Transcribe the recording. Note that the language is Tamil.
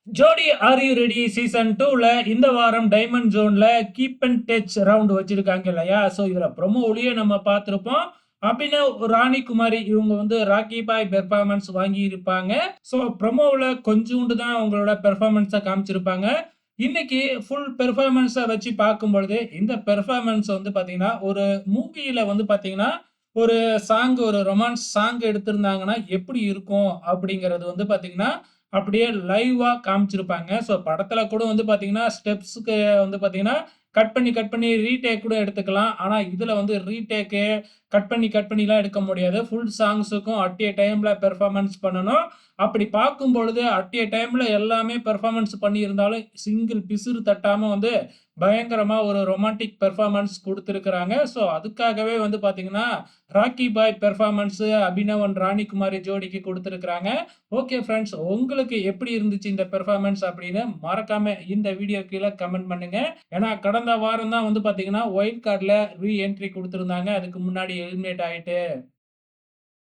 ஜோடி ஆர் யூ ரெடி சீசன் 2ல இந்த வாரம் டைமண்ட் ஜோன்ல கீப் அண்ட் டச் ரவுண்ட் வச்சிருக்காங்க இல்லையா? ஸோ இதுல ப்ரோமோலயே நம்ம பார்த்திருப்போம். அபினவ், ராணி குமாரி இவங்க வந்து ராக்கி பாய் பெர்ஃபார்மன்ஸ் வாங்கி இருப்பாங்க. ஸோ ப்ரோமோவுல கொஞ்சூண்டு தான் அவங்களோட பெர்ஃபார்மன்ஸ காமிச்சிருப்பாங்க. இன்னைக்கு ஃபுல் பெர்ஃபார்மன்ஸ வச்சு பார்க்கும்பொழுது, இந்த பெர்ஃபார்மன்ஸ் வந்து பார்த்தீங்கன்னா, ஒரு மூவியில வந்து பார்த்தீங்கன்னா, ஒரு ஒரு ரொமான்ஸ் சாங் எடுத்திருந்தாங்கன்னா எப்படி இருக்கும்? அப்படிங்கிறது வந்து பார்த்தீங்கன்னா, அப்படியே லைவா காமிச்சிருப்பாங்க. ஸோ படத்துல கூட வந்து பார்த்தீங்கன்னா, ஸ்டெப்ஸ்க்கு வந்து பார்த்தீங்கன்னா, கட் பண்ணி ரீடேக் கூட எடுத்துக்கலாம். ஆனா இதுல வந்து ரீடேக்கு, கட் பண்ணிலாம் எடுக்க முடியாது. ஃபுல் சாங்ஸுக்கும் அட் எ டைம்ல பெர்ஃபார்மன்ஸ் பண்ணணும். அப்படி பார்க்கும்பொழுது அட் எ டைம்ல எல்லாமே பெர்ஃபார்மன்ஸ் பண்ணியிருந்தாலும், சிங்கிள் பிசிறு தட்டாம வந்து பயங்கரமா ஒரு ரொமான்டிக் பெர்ஃபார்மன்ஸ் குடுத்திருக்கிறாங்க. ஸோ அதுக்காகவே வந்து பார்த்தீங்கன்னா, Rocky Bhai performance Abhinav and Rani Kumari ஜோடிக்கு குடுத்திருக்கிறாங்க. ஓகே ஃபிரெண்ட்ஸ், உங்களுக்கு எப்படி இருந்துச்சு இந்த பெர்ஃபார்மன்ஸ் அப்படின்னு மறக்காம இந்த வீடியோ கீழ கமெண்ட் பண்ணுங்க. ஏன்னா கடந்த வாரம் தான் வந்து பார்த்தீங்கன்னா, வைல்ட் கார்ட்ல ரீ என்ட்ரி குடுத்திருந்தாங்க. அதுக்கு முன்னாடி எலிமினேட் ஆயிட்டு